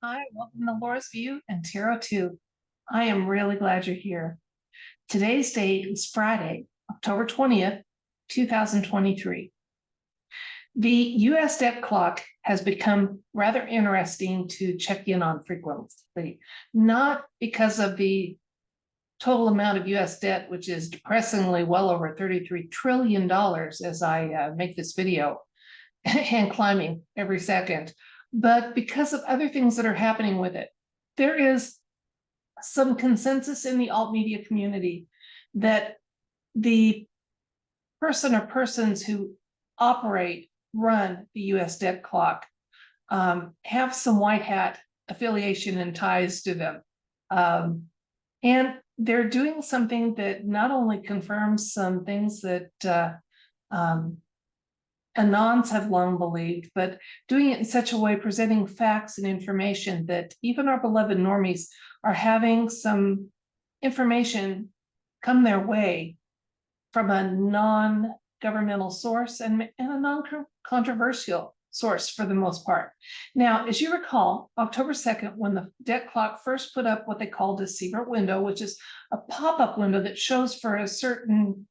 Hi, welcome to Laura's View and Tarot 2. I am really glad you're here. Today's date is Friday, October 20th, 2023. The US debt clock has become rather interesting to check in on frequently, not because of the total amount of US debt, which is depressingly well over $33 trillion as I make this video and climbing every second, but because of other things that are happening with it. There is some consensus in the alt media community that the person or persons who run the US debt clock have some white hat affiliation and ties to them. And they're doing something that not only confirms some things that Anons have long believed, but doing it in such a way, presenting facts and information that even our beloved normies are having some information come their way from a non-governmental source and a non-controversial source for the most part. Now, as you recall, October 2nd, when the debt clock first put up what they called a secret window, which is a pop-up window that shows for a certain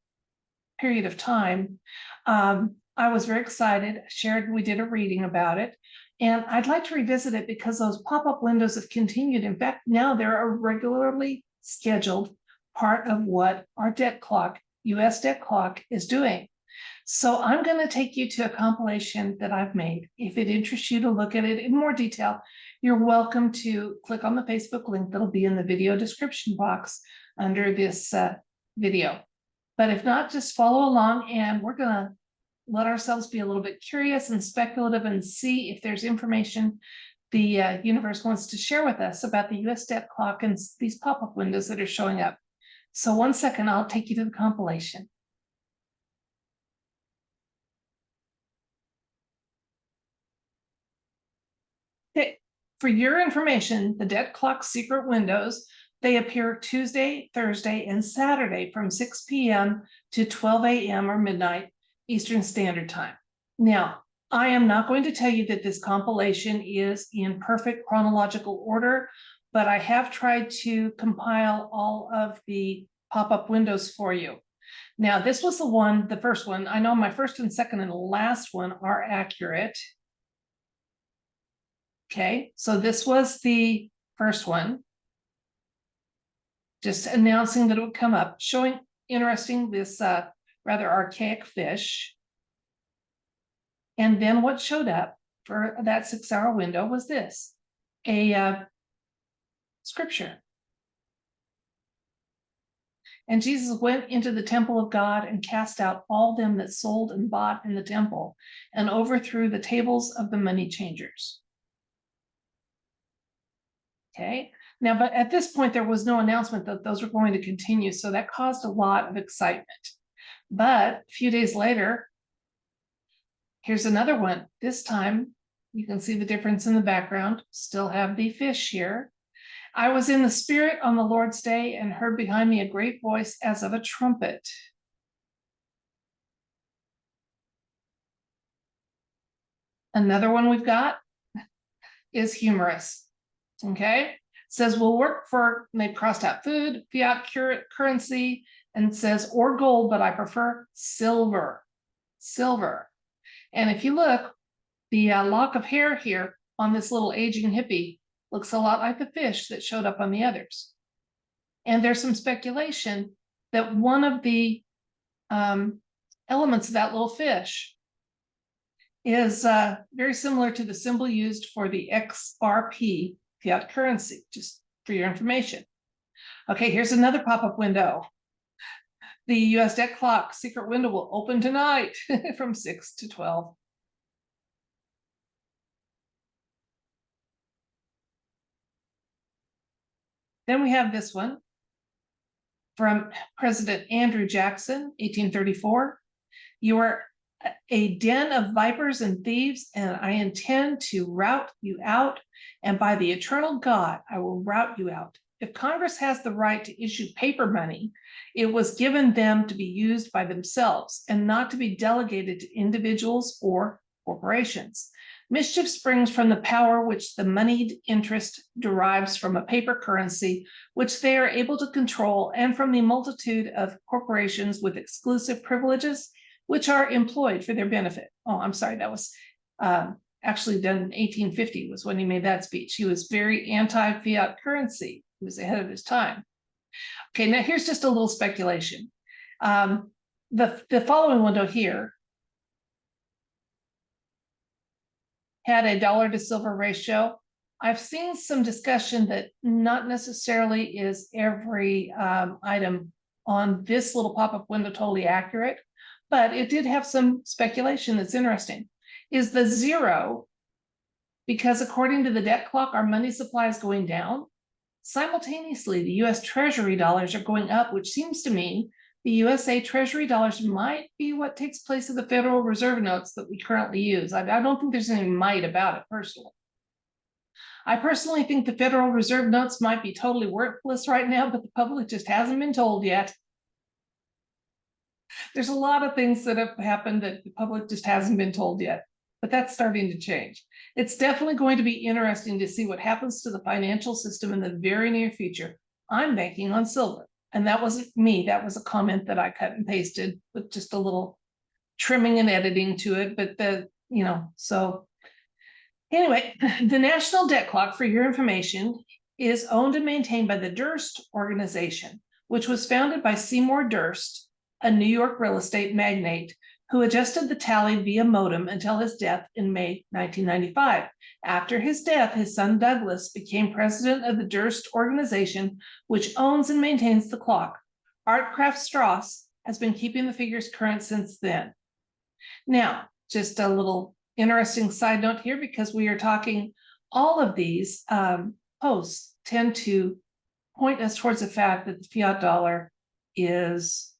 period of time, I was very excited, we did a reading about it, and I'd like to revisit it because those pop-up windows have continued. In fact, now they're a regularly scheduled part of what our debt clock, US debt clock, is doing. So I'm going to take you to a compilation that I've made. If it interests you to look at it in more detail, you're welcome to click on the Facebook link that'll be in the video description box under this video. But if not, just follow along, and we're going to let ourselves be a little bit curious and speculative and see if there's information the universe wants to share with us about the US debt clock and these pop-up windows that are showing up. So 1 second, I'll take you to the compilation. Okay. For your information, the debt clock secret windows, they appear Tuesday, Thursday, and Saturday from 6 p.m. to 12 a.m. or midnight Eastern Standard Time. Now, I am not going to tell you that this compilation is in perfect chronological order, but I have tried to compile all of the pop-up windows for you. Now, this was the first one. I know my first and second and last one are accurate. Okay, so this was the first one. Just announcing that it would come up, showing interesting this rather archaic fish. And then what showed up for that 6-hour window was this, a scripture. And Jesus went into the temple of God and cast out all them that sold and bought in the temple, and overthrew the tables of the money changers. Okay, now, but at this point, there was no announcement that those were going to continue, so that caused a lot of excitement. But a few days later, here's another one. This time, you can see the difference in the background. Still have the fish here. I was in the spirit on the Lord's day and heard behind me a great voice as of a trumpet. Another one we've got is humorous. Okay, says we'll work for, and they crossed out food, fiat currency, and says or gold, but I prefer silver. And if you look, the lock of hair here on this little aging hippie looks a lot like the fish that showed up on the others. And there's some speculation that one of the elements of that little fish is very similar to the symbol used for the XRP fiat currency, just for your information. Okay, here's another pop-up window. The US debt clock secret window will open tonight from 6 to 12. Then we have this one from President Andrew Jackson, 1834. You are a den of vipers and thieves, and I intend to rout you out, and by the eternal God, I will rout you out. If Congress has the right to issue paper money, it was given them to be used by themselves and not to be delegated to individuals or corporations. Mischief springs from the power which the moneyed interest derives from a paper currency, which they are able to control, and from the multitude of corporations with exclusive privileges, which are employed for their benefit. Oh, I'm sorry, that was actually done in 1850 was when he made that speech. He was very anti-fiat currency. He was ahead of his time. Okay, now here's just a little speculation. The following window here had a dollar to silver ratio. I've seen some discussion that not necessarily is every item on this little pop-up window totally accurate, but it did have some speculation that's interesting. Is the zero because according to the debt clock, our money supply is going down? Simultaneously, the US Treasury dollars are going up, which seems to mean the USA Treasury dollars might be what takes place of the Federal Reserve notes that we currently use. I don't think there's any might about it personally. I personally think the Federal Reserve notes might be totally worthless right now, but the public just hasn't been told yet. There's a lot of things that have happened that the public just hasn't been told yet, but that's starting to change. It's definitely going to be interesting to see what happens to the financial system in the very near future. I'm banking on silver. And that wasn't me. That was a comment that I cut and pasted with just a little trimming and editing to it. But so anyway, the National Debt Clock, for your information, is owned and maintained by the Durst organization, which was founded by Seymour Durst, a New York real estate magnate who adjusted the tally via modem until his death in May 1995. After his death, his son Douglas became president of the Durst organization, which owns and maintains the clock. Artcraft Strauss has been keeping the figures current since then. Now, just a little interesting side note here, because we are talking, all of these posts tend to point us towards the fact that the fiat dollar is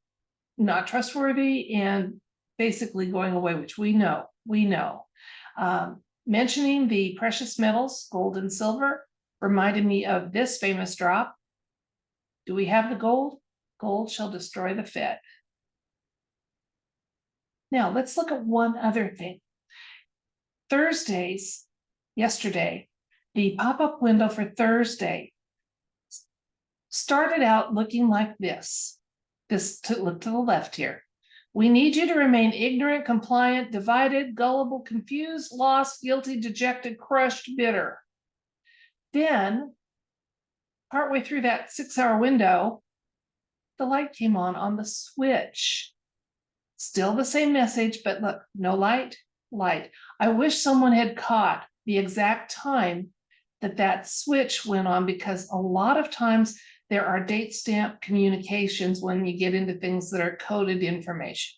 not trustworthy and basically going away, which we know. Mentioning the precious metals, gold and silver, reminded me of this famous drop. Do we have the gold? Gold shall destroy the Fed. Now let's look at one other thing. Yesterday, the pop-up window for Thursday started out looking like this. Look to the left here. We need you to remain ignorant, compliant, divided, gullible, confused, lost, guilty, dejected, crushed, bitter. Then, partway through that 6-hour window, the light came on the switch. Still the same message, but look, no light, light. I wish someone had caught the exact time that switch went on, because a lot of times there are date stamp communications when you get into things that are coded information.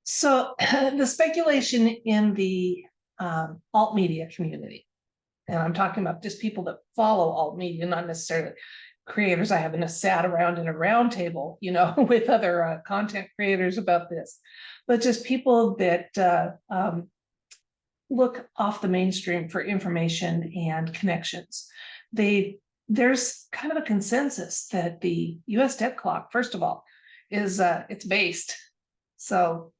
So the speculation in the alt media community, and I'm talking about just people that follow alt media, not necessarily creators. I haven't sat around in a round table, with other content creators about this, but just people that look off the mainstream for information and connections. There's kind of a consensus that the US debt clock, first of all, is it's based. So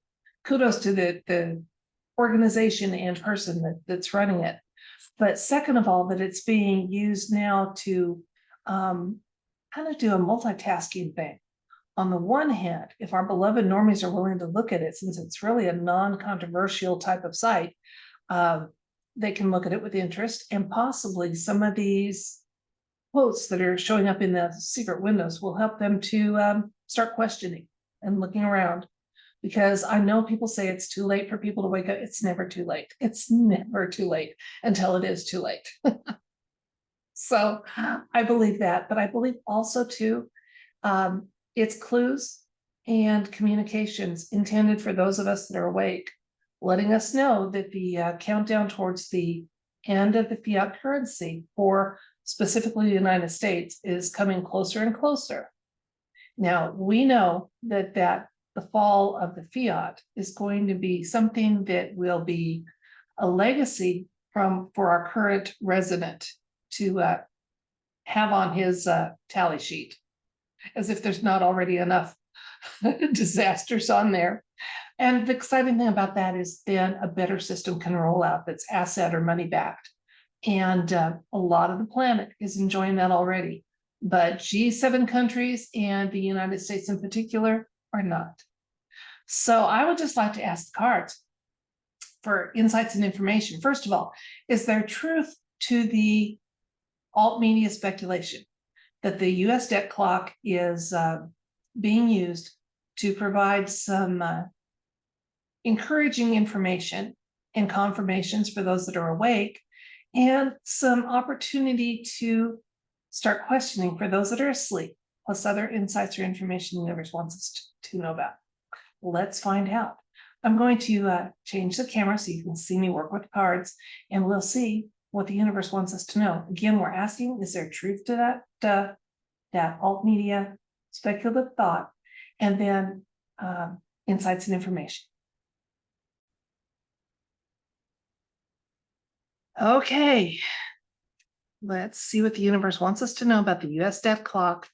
kudos to the organization and person that's running it. But second of all, that it's being used now to kind of do a multitasking thing. On the one hand, if our beloved normies are willing to look at it, since it's really a non-controversial type of site, they can look at it with interest, and possibly some of these quotes that are showing up in the secret windows will help them to start questioning and looking around. Because I know people say it's too late for people to wake up. It's never too late. It's never too late until it is too late. So I believe that, but I believe also too, it's clues and communications intended for those of us that are awake, letting us know that the countdown towards the end of the fiat currency for specifically the United States is coming closer and closer. Now, we know that the fall of the fiat is going to be something that will be a legacy for our current resident to have on his tally sheet, as if there's not already enough disasters on there. And the exciting thing about that is then a better system can roll out that's asset or money backed. And a lot of the planet is enjoying that already. But G7 countries and the United States in particular are not. So I would just like to ask the cards for insights and information. First of all, is there truth to the alt media speculation that the US debt clock is being used to provide some encouraging information and confirmations for those that are awake, and some opportunity to start questioning for those that are asleep, plus other insights or information the universe wants us to know about? Let's find out. I'm going to change the camera so you can see me work with the cards, and we'll see what the universe wants us to know. Again, we're asking, is there truth to that alt media speculative thought, and then insights and information. Okay, let's see what the universe wants us to know about the US debt clock,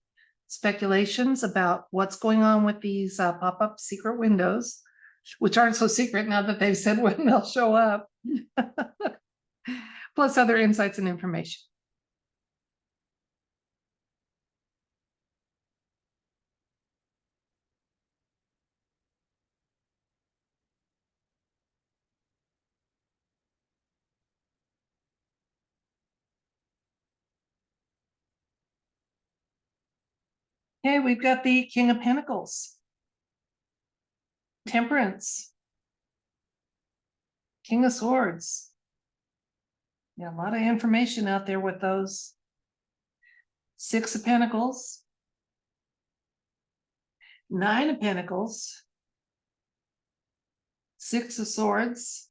speculations about what's going on with these pop-up secret windows, which aren't so secret now that they've said when they'll show up, plus other insights and information. Okay, we've got the King of Pentacles, Temperance, King of Swords. Yeah, a lot of information out there with those. Six of Pentacles, Nine of Pentacles, Six of Swords,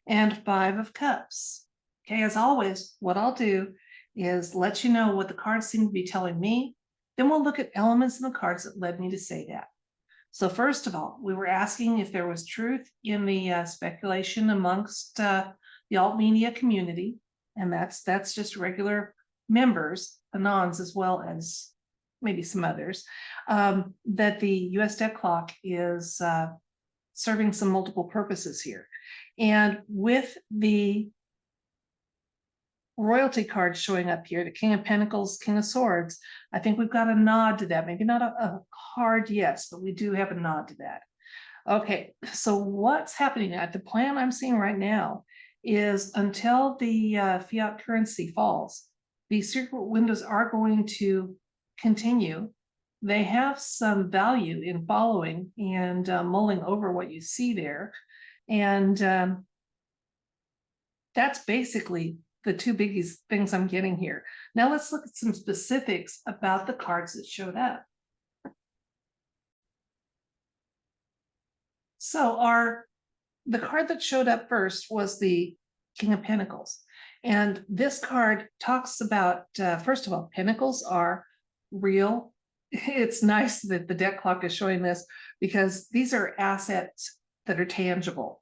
and Five of Cups. Okay, as always, what I'll do is let you know what the cards seem to be telling me. Then we'll look at elements in the cards that led me to say that. So first of all, we were asking if there was truth in the speculation amongst the alt media community, and that's just regular members, anons, as well as maybe some others, that the US debt clock is serving some multiple purposes here. And with the royalty cards showing up here, the King of Pentacles, King of Swords, I think we've got a nod to that. Maybe not a hard yes, but we do have a nod to that. Okay, so what's happening? The plan I'm seeing right now is until the fiat currency falls, these secret windows are going to continue. They have some value in following and mulling over what you see there. And that's basically the two biggest things I'm getting here. Now let's look at some specifics about the cards that showed up. So the card that showed up first was the King of Pentacles. And this card talks about, first of all, pentacles are real. It's nice that the debt clock is showing this because these are assets that are tangible.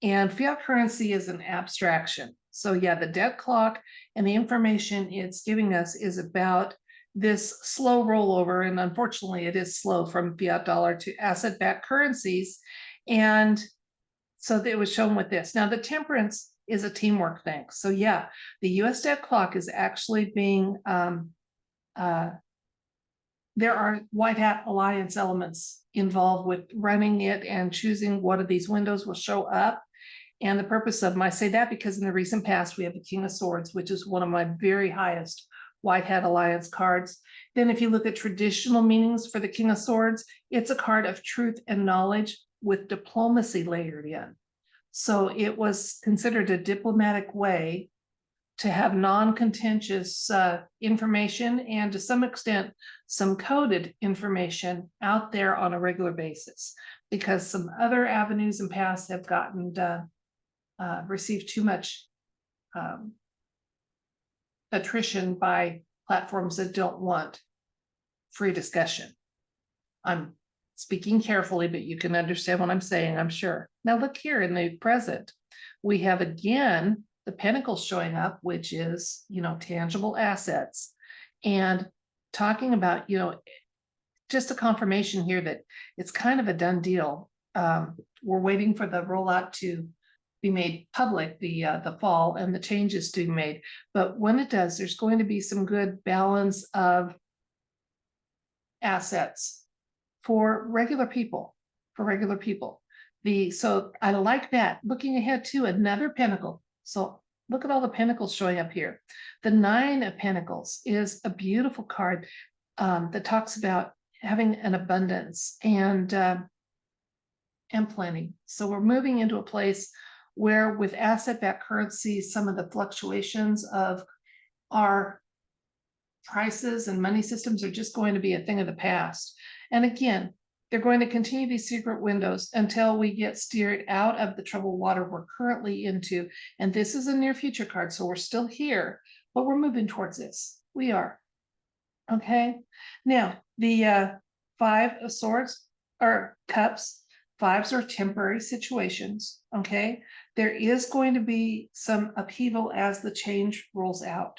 And fiat currency is an abstraction. So yeah, the debt clock and the information it's giving us is about this slow rollover. And unfortunately, it is slow from fiat dollar to asset-backed currencies. And so it was shown with this. Now, the temperance is a teamwork thing. So yeah, the US debt clock is actually being, there are white hat alliance elements involved with running it and choosing what of these windows will show up. And the purpose of them, I say that because in the recent past, we have the King of Swords, which is one of my very highest white hat alliance cards. Then if you look at traditional meanings for the King of Swords, it's a card of truth and knowledge with diplomacy layered in. So it was considered a diplomatic way to have non-contentious information and to some extent, some coded information out there on a regular basis, because some other avenues and paths have gotten received too much attrition by platforms that don't want free discussion. I'm speaking carefully, but you can understand what I'm saying, I'm sure. Now look here in the present, we have again the Pentacles showing up, which is, tangible assets, and talking about, just a confirmation here that it's kind of a done deal. We're waiting for the rollout to be made public, the fall, and the changes to be made. But when it does, there's going to be some good balance of assets for regular people, so I like that. Looking ahead to another pentacle. So look at all the pentacles showing up here. The 9 of Pentacles is a beautiful card that talks about having an abundance and plenty. So we're moving into a place where with asset-backed currencies, some of the fluctuations of our prices and money systems are just going to be a thing of the past. And again, they're going to continue these secret windows until we get steered out of the troubled water we're currently into. And this is a near future card, so we're still here, but we're moving towards this. We are. Okay. Now, the 5 of Swords or Cups. 5s are temporary situations. Okay. There is going to be some upheaval as the change rolls out.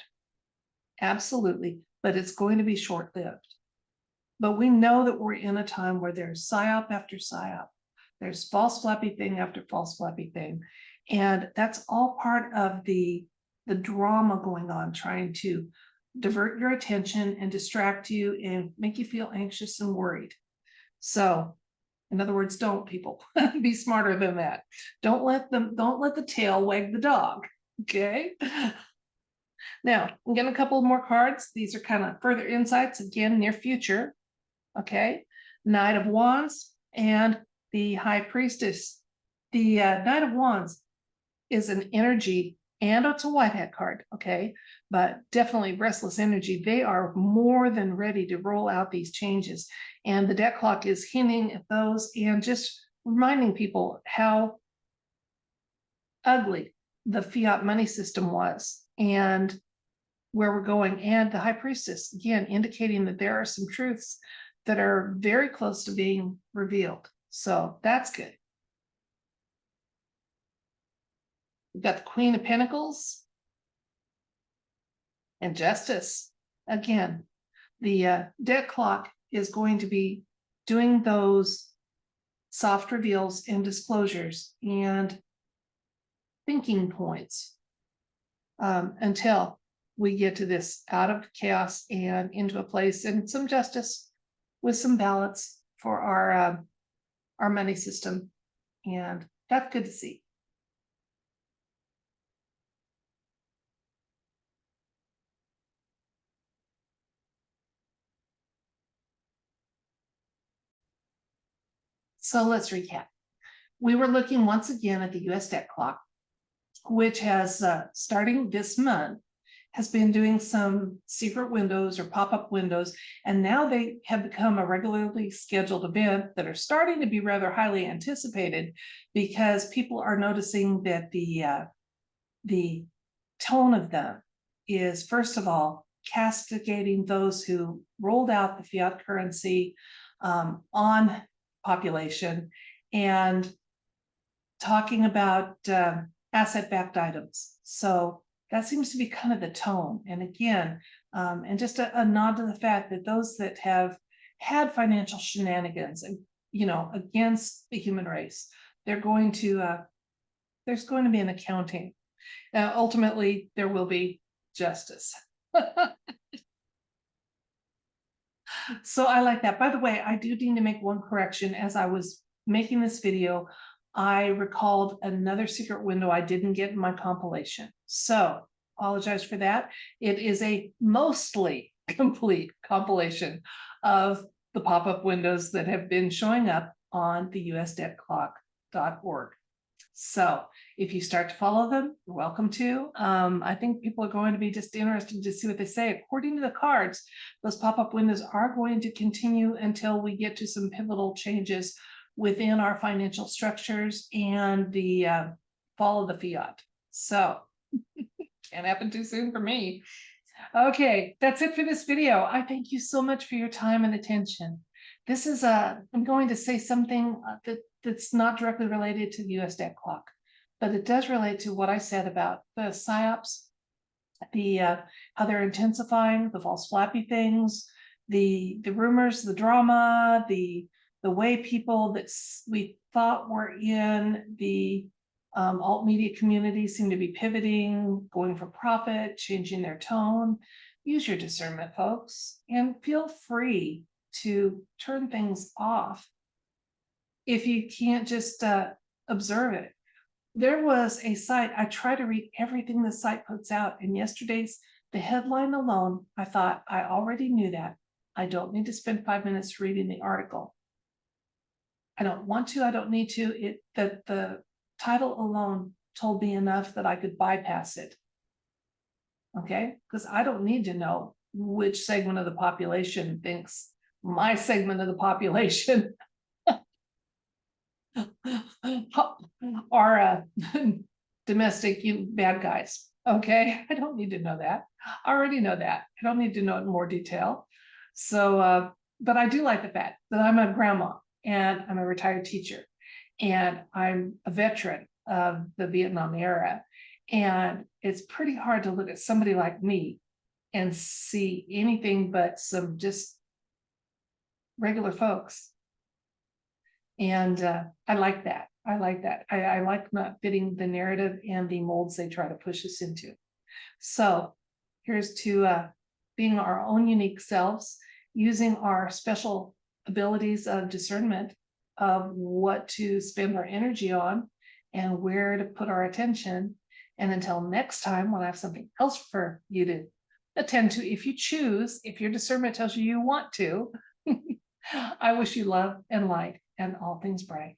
Absolutely. But it's going to be short-lived. But we know that we're in a time where there's psyop after psyop. There's false flappy thing after false flappy thing. And that's all part of the drama going on, trying to divert your attention and distract you and make you feel anxious and worried. So, in other words, don't, people. Be smarter than that. Don't let the tail wag the dog. Okay. Now, I'm getting a couple more cards. These are kind of further insights, again, near future. Okay. Knight of Wands and the High Priestess. The Knight of Wands is an energy, and it's a white hat card. Okay. But definitely restless energy. They are more than ready to roll out these changes. And the deck clock is hinting at those and just reminding people how ugly the fiat money system was and where we're going. And the High Priestess, again, indicating that there are some truths that are very close to being revealed. So that's good. We've got the Queen of Pentacles and Justice. Again, the deck clock is going to be doing those soft reveals and disclosures and thinking points until we get to this out of chaos and into a place and some justice with some balance for our money system. And that's good to see. So let's recap. We were looking once again at the US debt clock, which has, starting this month, has been doing some secret windows or pop-up windows, and now they have become a regularly scheduled event that are starting to be rather highly anticipated because people are noticing that the tone of them is, first of all, castigating those who rolled out the fiat currency on population and talking about asset-backed items. So that seems to be kind of the tone. And again, and just a nod to the fact that those that have had financial shenanigans, against the human race, there's going to be an accounting. Ultimately, there will be justice. So I like that. By the way, I do need to make one correction. As I was making this video, I recalled another secret window I didn't get in my compilation. So apologize for that. It is a mostly complete compilation of the pop-up windows that have been showing up on the usdebtclock.org. So if you start to follow them, you're welcome to. I think people are going to be just interested to see what they say. According to the cards, those pop-up windows are going to continue until we get to some pivotal changes within our financial structures and the fall of the fiat. So can't happen too soon for me. Okay, that's it for this video. I thank you so much for your time and attention. This is I'm going to say something that's not directly related to the US debt clock, but it does relate to what I said about the psyops, how they're intensifying, the false flappy things, the rumors, the drama, the way people that we thought were in the alt media community seem to be pivoting, going for profit, changing their tone. Use your discernment, folks, and feel free to turn things off if you can't just observe it. There was a site, I try to read everything the site puts out, and yesterday's, the headline alone, I thought, I already knew that. I don't need to spend 5 minutes reading the article. I don't want to, I don't need to. The title alone told me enough that I could bypass it. Okay, because I don't need to know which segment of the population thinks my segment of the population are domestic, you bad guys. Okay, I don't need to know that. I already know that. I don't need to know it in more detail. So, but I do like the fact that I'm a grandma and I'm a retired teacher and I'm a veteran of the Vietnam era. And it's pretty hard to look at somebody like me and see anything but some just regular folks. And I like that. I like that. I like not fitting the narrative and the molds they try to push us into. So here's to being our own unique selves, using our special abilities of discernment of what to spend our energy on and where to put our attention. And until next time, when I have something else for you to attend to, if you choose, if your discernment tells you you want to, I wish you love and light and all things bright.